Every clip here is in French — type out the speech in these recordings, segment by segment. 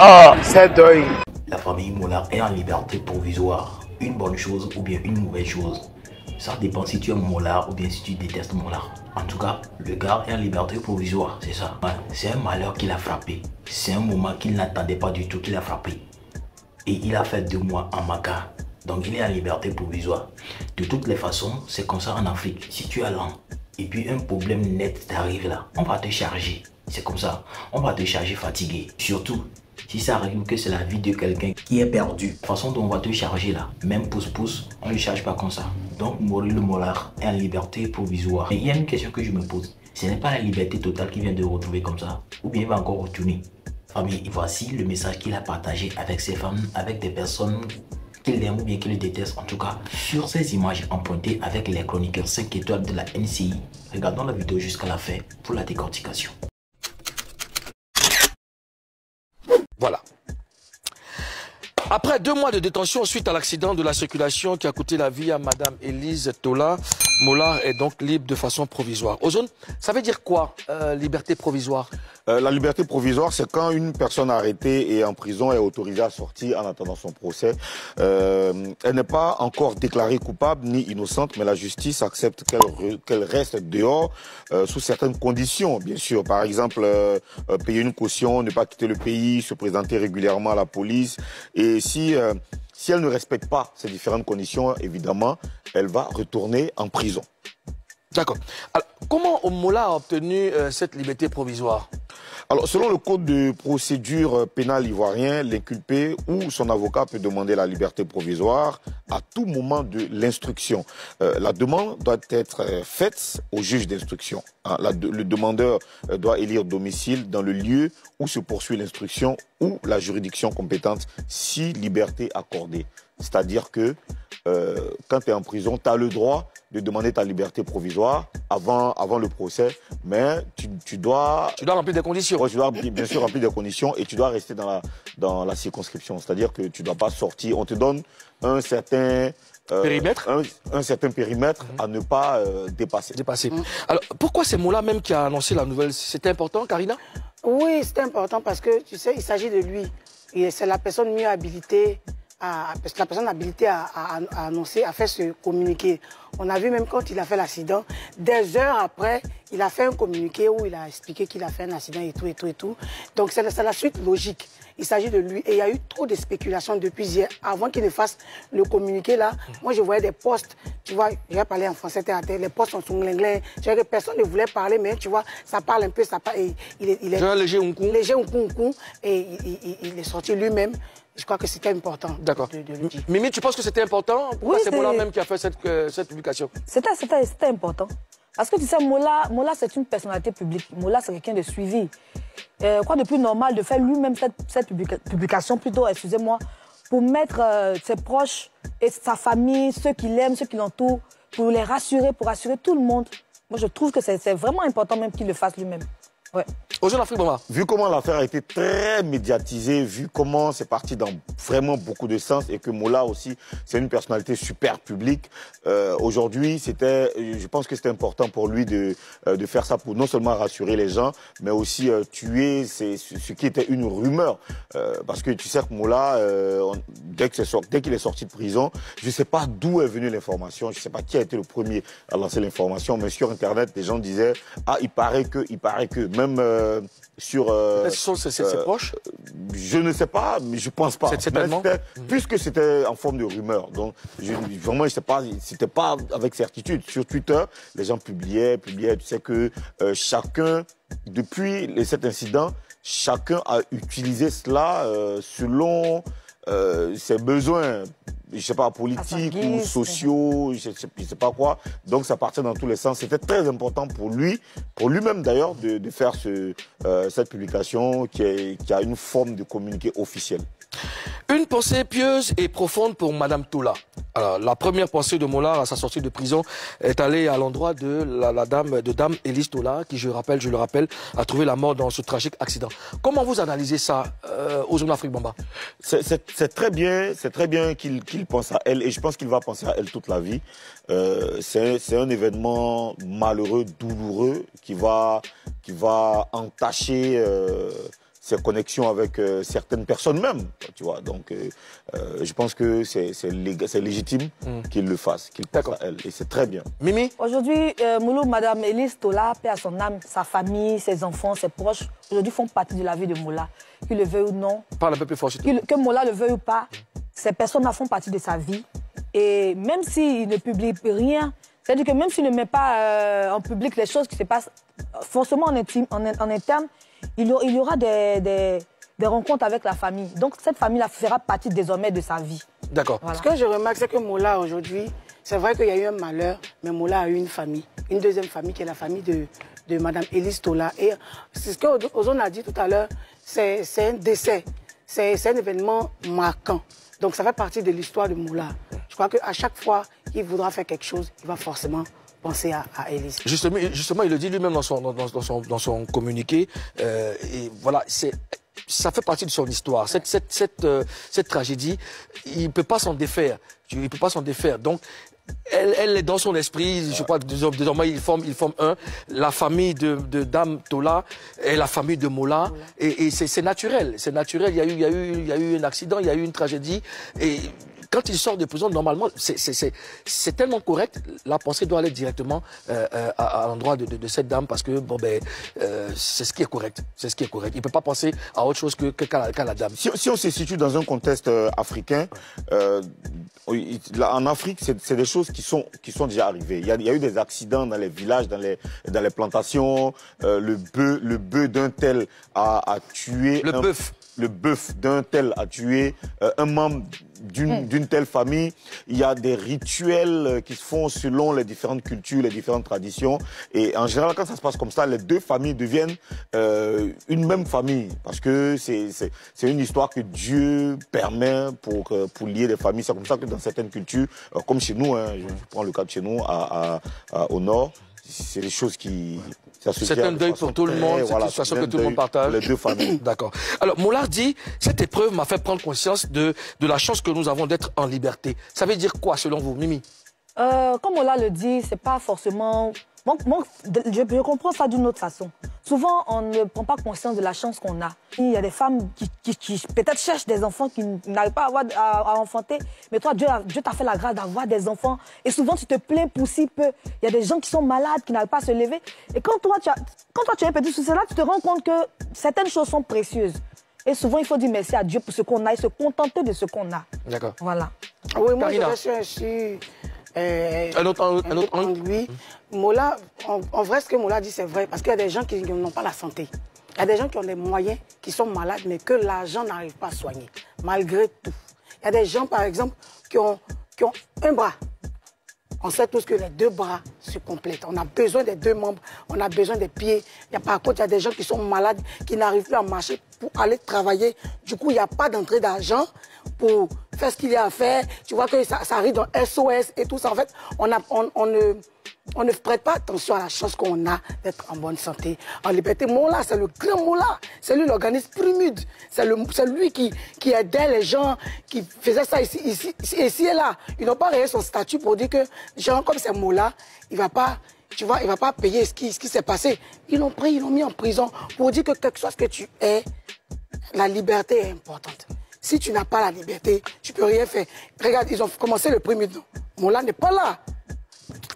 Oh, c'est deuil. La famille Mollard est en liberté provisoire. Une bonne chose ou bien une mauvaise chose. Ça dépend si tu aimes Mollard ou bien si tu détestes Mollard. En tout cas, le gars est en liberté provisoire, c'est ça. Ouais, c'est un malheur qui l'a frappé. C'est un moment qu'il n'attendait pas du tout qu'il a frappé. Et il a fait 2 mois en Maca. Donc il est en liberté provisoire. De toutes les façons, c'est comme ça en Afrique. Si tu es lent et puis un problème net t'arrive là, on va te charger. C'est comme ça. On va te charger fatigué. Surtout, si ça arrive que c'est la vie de quelqu'un qui est perdu. La façon dont on va te charger là, même pouce-pouce, on ne le charge pas comme ça. Donc Maurice Le Mollard est en liberté provisoire. Mais il y a une question que je me pose. Ce n'est pas la liberté totale qu'il vient de retrouver comme ça. Ou bien il va encore retourner. Famille, voici le message qu'il a partagé avec ses femmes, avec des personnes qu'il aime ou bien qu'il déteste. En tout cas, sur ces images empruntées avec les chroniqueurs 5 étoiles de la NCI. Regardons la vidéo jusqu'à la fin pour la décortication. Voilà. Après 2 mois de détention suite à l'accident de la circulation qui a coûté la vie à Madame Élise Tola, Mollard est donc libre de façon provisoire. Ozone, ça veut dire quoi, liberté provisoire? La liberté provisoire, c'est quand une personne arrêtée et en prison est autorisée à sortir en attendant son procès. Elle n'est pas encore déclarée coupable ni innocente, mais la justice accepte qu'elle reste dehors sous certaines conditions, bien sûr. Par exemple, payer une caution, ne pas quitter le pays, se présenter régulièrement à la police. Et si elle ne respecte pas ces différentes conditions, évidemment, elle va retourner en prison. D'accord. Alors, comment Mollard a obtenu cette liberté provisoire? Alors, selon le code de procédure pénale ivoirien, l'inculpé ou son avocat peut demander la liberté provisoire à tout moment de l'instruction. La demande doit être faite au juge d'instruction. Le demandeur doit élire domicile dans le lieu où se poursuit l'instruction ou la juridiction compétente si liberté accordée. C'est-à-dire que quand tu es en prison, tu as le droit de demander ta liberté provisoire avant le procès, mais tu dois... Tu dois remplir des conditions. Ouais, tu dois bien sûr remplir des conditions et tu dois rester dans la circonscription. C'est-à-dire que tu ne dois pas sortir. On te donne un certain... périmètre un certain périmètre à ne pas dépasser. Alors, pourquoi c'est Mollard même qui a annoncé la nouvelle? C'était important, Karina? Oui, c'était important parce que, tu sais, il s'agit de lui. Et c'est la personne mieux habilitée parce que la personne habilitée à annoncer, à faire ce communiqué. On a vu même quand il a fait l'accident, des heures après, il a fait un communiqué où il a expliqué qu'il a fait un accident et tout, et tout, et tout. Donc c'est la suite logique. Il s'agit de lui. Et il y a eu trop de spéculations depuis hier. Avant qu'il ne fasse le communiqué là, moi je voyais des posts, tu vois, je vais parler en français, les posts sont sous l'anglais. Je vois que personne ne voulait parler, mais tu vois, ça parle un peu, ça parle. Et il est léger unkou, et il est sorti lui-même. Je crois que c'était important. D'accord. De le dire. Mimi, tu penses que c'était important? Pourquoi c'est Mollard même qui a fait cette publication? C'était important. Parce que tu sais, Mollard c'est une personnalité publique. Mollard, c'est quelqu'un de suivi. Quoi de plus normal de faire lui-même cette publication, plutôt, excusez-moi, pour mettre ses proches et sa famille, ceux qui l'aiment, ceux qui l'entourent, pour les rassurer, pour rassurer tout le monde. Moi, je trouve que c'est vraiment important même qu'il le fasse lui-même. Ouais. Ozone Afrique Bamba. Vu comment l'affaire a été très médiatisée, vu comment c'est parti dans vraiment beaucoup de sens et que Mollard aussi, c'est une personnalité super publique, aujourd'hui, je pense que c'était important pour lui de faire ça pour non seulement rassurer les gens, mais aussi tuer ce qui était une rumeur. Parce que tu sais que Mollard, dès qu'il est sorti de prison, je ne sais pas d'où est venue l'information, je ne sais pas qui a été le premier à lancer l'information, mais sur Internet, les gens disaient « Ah, il paraît que ». Même sur... ses proches? Je ne sais pas, mais je pense pas. Puisque c'était en forme de rumeur. Donc, vraiment, c'était pas avec certitude. Sur Twitter, les gens publiaient. Tu sais que chacun, depuis cet incident, chacun a utilisé cela selon ses besoins. Je sais pas, politiques ou sociaux, je sais pas quoi. Donc ça partait dans tous les sens. C'était très important pour lui-même d'ailleurs, de faire cette publication qui a une forme de communiqué officiel. Une pensée pieuse et profonde pour Madame Tola. Alors, la première pensée de Mollard à sa sortie de prison est allée à l'endroit de dame Élise Tola, qui, je le rappelle, a trouvé la mort dans ce tragique accident. Comment vous analysez ça, Ozone Afrique Bamba? C'est très bien qu'il pense à elle, et je pense qu'il va penser à elle toute la vie. C'est un événement malheureux, douloureux, qui va entacher ses connexions avec certaines personnes même, tu vois. Donc, je pense que c'est légitime qu'il le fasse, qu'il pense à elle. Et c'est très bien. Mimi? Aujourd'hui, Mouloud, Madame Élise Tola, paix à son âme, sa famille, ses enfants, ses proches, aujourd'hui font partie de la vie de Moula. Qu'il le veuille ou non. Parle un peu plus fort. Que Moula le veuille ou pas, ces personnes-là font partie de sa vie. Et même s'il ne publie rien, c'est-à-dire que même s'il ne met pas en public les choses qui se passent, forcément en interne, il y aura des rencontres avec la famille. Donc cette famille-là fera partie désormais de sa vie. D'accord. Voilà. Ce que je remarque, c'est que Moula, aujourd'hui, c'est vrai qu'il y a eu un malheur, mais Moula a eu une famille. Une deuxième famille qui est la famille de Mme Élise Tola. Et c'est ce qu'Ozone a dit tout à l'heure, c'est un décès. C'est un événement marquant. Donc ça fait partie de l'histoire de Moula. Je crois qu'à chaque fois qu'il voudra faire quelque chose, il va forcément penser à Élise. Justement, il le dit lui-même dans son communiqué. Et voilà, ça fait partie de son histoire. Cette tragédie, il ne peut pas s'en défaire. Il ne peut pas s'en défaire. Donc, elle est dans son esprit. Je crois que désormais, ils forment un. La famille de Dame Tola et la famille de Moula. Et c'est naturel. C'est naturel. Il y a eu un accident, il y a eu une tragédie. Et quand il sort de prison, normalement, c'est tellement correct. La pensée doit aller directement à l'endroit de cette dame parce que bon ben c'est ce qui est correct. C'est ce qui est correct. Il ne peut pas penser à autre chose qu'à la dame. Si on se situe dans un contexte africain, en Afrique, c'est des choses qui sont déjà arrivées. Il y a eu des accidents dans les villages, dans les plantations. Le bœuf d'un tel a tué. Le bœuf d'un tel a tué un membre d'une telle famille. Il y a des rituels qui se font selon les différentes cultures, les différentes traditions. Et en général, quand ça se passe comme ça, les deux familles deviennent une même famille. Parce que c'est une histoire que Dieu permet pour lier les familles. C'est comme ça que dans certaines cultures, comme chez nous, je prends le cas de chez nous, au nord, c'est des choses qui... C'est un deuil pour tout le monde, c'est une situation que tout le monde partage. Les deux familles. D'accord. Alors, Moula dit, cette épreuve m'a fait prendre conscience de la chance que nous avons d'être en liberté. Ça veut dire quoi, selon vous, Mimi? Comme Moula le dit, c'est pas forcément... je comprends ça d'une autre façon. Souvent, on ne prend pas conscience de la chance qu'on a. Il y a des femmes qui peut-être cherchent des enfants qui n'arrivent pas à enfanter. Mais toi, Dieu t'a fait la grâce d'avoir des enfants. Et souvent, tu te plains pour si peu. Il y a des gens qui sont malades, qui n'arrivent pas à se lever. Et quand toi, tu as un petit souci là, tu te rends compte que certaines choses sont précieuses. Et souvent, il faut dire merci à Dieu pour ce qu'on a et se contenter de ce qu'on a. D'accord. Voilà. Oui, moi, je suis ainsi... un autre angle. Oui. Moula, en vrai, ce que Moula dit, c'est vrai, parce qu'il y a des gens qui n'ont pas la santé. Il y a des gens qui ont des moyens, qui sont malades, mais que l'argent n'arrive pas à soigner, malgré tout. Il y a des gens, par exemple, qui ont un bras. On sait tous que les deux bras se complètent. On a besoin des deux membres, on a besoin des pieds. Par contre, il y a des gens qui sont malades, qui n'arrivent plus à marcher pour aller travailler. Du coup, il n'y a pas d'entrée d'argent pour faire ce qu'il y a à faire. Tu vois que ça arrive dans SOS et tout ça. En fait, on ne prête pas attention à la chance qu'on a d'être en bonne santé, en liberté. Moula, c'est le grand Moula. C'est lui l'organisme Primude. C'est lui qui aidait les gens, qui faisait ça ici et là. Ils n'ont pas réglé son statut pour dire que, genre, comme c'est Moula, il va pas... Tu vois, il ne va pas payer ce qui s'est passé. Ils l'ont pris, ils l'ont mis en prison pour dire que quelque chose que tu es, la liberté est importante. Si tu n'as pas la liberté, tu ne peux rien faire. Regarde, ils ont commencé le premier temps. Moula n'est pas là.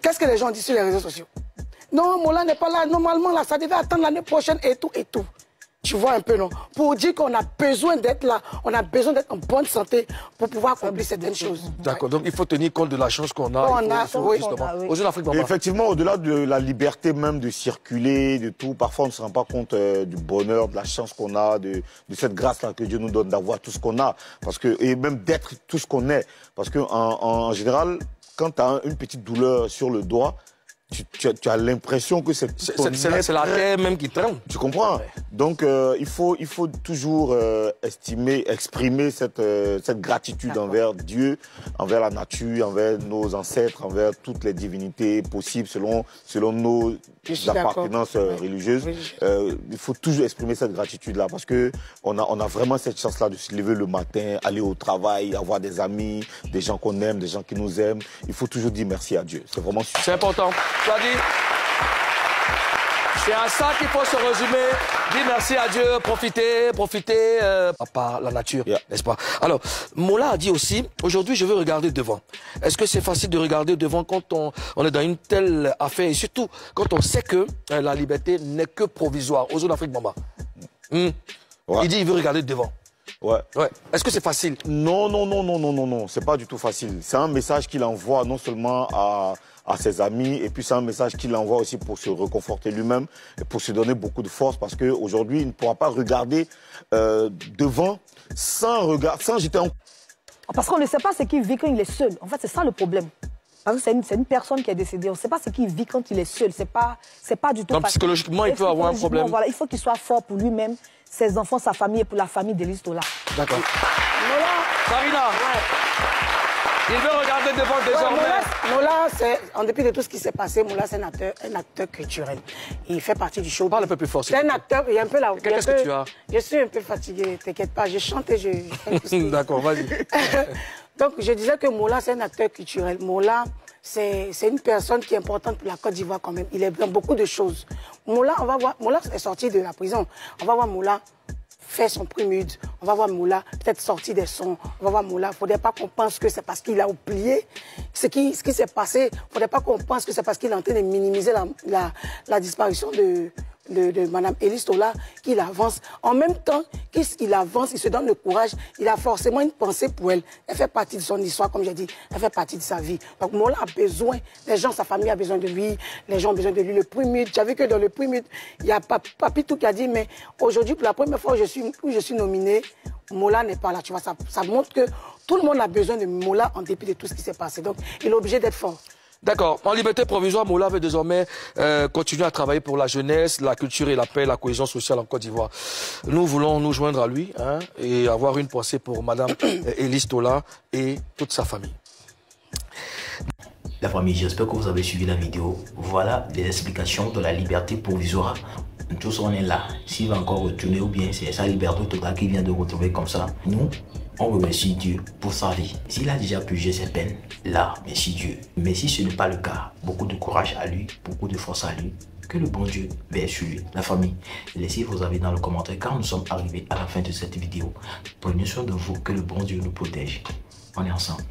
Qu'est-ce que les gens disent sur les réseaux sociaux? Non, Moula n'est pas là. Normalement, là, ça devait attendre l'année prochaine et tout et tout. Tu vois un peu, non? Pour dire qu'on a besoin d'être là, on a besoin d'être en bonne santé pour pouvoir accomplir certaines choses. D'accord, donc il faut tenir compte de la chance qu'on a. Oui. Aux Jeux d'Afrique, effectivement, au-delà de la liberté même de circuler, de tout, parfois on ne se rend pas compte du bonheur, de la chance qu'on a, de cette grâce-là que Dieu nous donne d'avoir tout ce qu'on a, et même d'être tout ce qu'on est. Parce qu'en général, quand tu as une petite douleur sur le doigt, tu as l'impression que c'est la terre même qui tremble. Tu comprends? Donc, il faut toujours exprimer cette gratitude envers Dieu, envers la nature, envers nos ancêtres, envers toutes les divinités possibles selon nos appartenances religieuses. Il faut toujours exprimer cette gratitude-là parce qu'on a vraiment cette chance-là de se lever le matin, aller au travail, avoir des amis, des gens qu'on aime, des gens qui nous aiment. Il faut toujours dire merci à Dieu. C'est vraiment super. C'est important. C'est à ça qu'il faut se résumer. Dis merci à Dieu, profitez par la nature, n'est-ce pas? Alors, Mola a dit aussi, aujourd'hui je veux regarder devant. Est-ce que c'est facile de regarder devant quand on est dans une telle affaire et surtout quand on sait que la liberté n'est que provisoire aux zones d'Afrique, Mamba? Ouais. Il dit il veut regarder devant. Ouais. Est-ce que c'est facile? Non, c'est pas du tout facile. C'est un message qu'il envoie non seulement à ses amis, et puis c'est un message qu'il envoie aussi pour se reconforter lui-même et pour se donner beaucoup de force, parce qu'aujourd'hui, il ne pourra pas regarder devant sans jeter en... Parce qu'on ne sait pas ce qu'il vit quand il est seul. En fait, c'est ça le problème. Parce que c'est une personne qui est décédée. On ne sait pas ce qu'il vit quand il est seul. C'est pas du tout... Donc psychologiquement, il peut avoir un problème. Voilà, il faut qu'il soit fort pour lui-même, ses enfants, sa famille et pour la famille d'Élise Tola. D'accord. Sarina, il veut regarder devant désormais. Mola, en dépit de tout ce qui s'est passé, Mola, c'est un acteur culturel. Il fait partie du show. Parle un peu plus fort. C'est un acteur, il y a un peu la... Qu'est-ce que tu as? Je suis un peu fatiguée, t'inquiète pas, je chante et je fais tout ce D'accord, vas-y. Donc, je disais que Mola, c'est un acteur culturel. Mola, c'est une personne qui est importante pour la Côte d'Ivoire quand même. Il est dans beaucoup de choses. Mola, on va voir, Mola est sorti de la prison. On va voir Mola faire son prélude. On va voir Mola peut-être sortir des sons. On va voir Mola. Il ne faudrait pas qu'on pense que c'est parce qu'il a oublié ce qui s'est passé. Il ne faudrait pas qu'on pense que c'est parce qu'il est en train de minimiser la disparition de Mme Élise Tola qu'il avance. En même temps qu'il avance, il se donne le courage, il a forcément une pensée pour elle. Elle fait partie de son histoire, comme j'ai dit, elle fait partie de sa vie. Donc Mola a besoin, les gens, sa famille a besoin de lui, les gens ont besoin de lui. Le prélude, tu as vu que dans le prélude, il y a Papitou qui a dit, mais aujourd'hui, pour la première fois où je suis nominée, Mola n'est pas là. Tu vois, ça montre que tout le monde a besoin de Mola en dépit de tout ce qui s'est passé. Donc il est obligé d'être fort. D'accord. En liberté provisoire, Mola veut désormais continuer à travailler pour la jeunesse, la culture et la paix, la cohésion sociale en Côte d'Ivoire. Nous voulons nous joindre à lui et avoir une pensée pour Madame Élise Tola et toute sa famille. La famille, j'espère que vous avez suivi la vidéo. Voilà les explications de la liberté provisoire. Tous on est là. S'il va encore retourner ou bien c'est sa liberté totale qu'il vient de retrouver comme ça, nous, on remercie Dieu pour sa vie. S'il a déjà purgé ses peines, là, merci Dieu. Mais si ce n'est pas le cas, beaucoup de courage à lui, beaucoup de force à lui. Que le bon Dieu veille sur lui. La famille, laissez vos avis dans le commentaire car nous sommes arrivés à la fin de cette vidéo. Prenez soin de vous, que le bon Dieu nous protège. On est ensemble.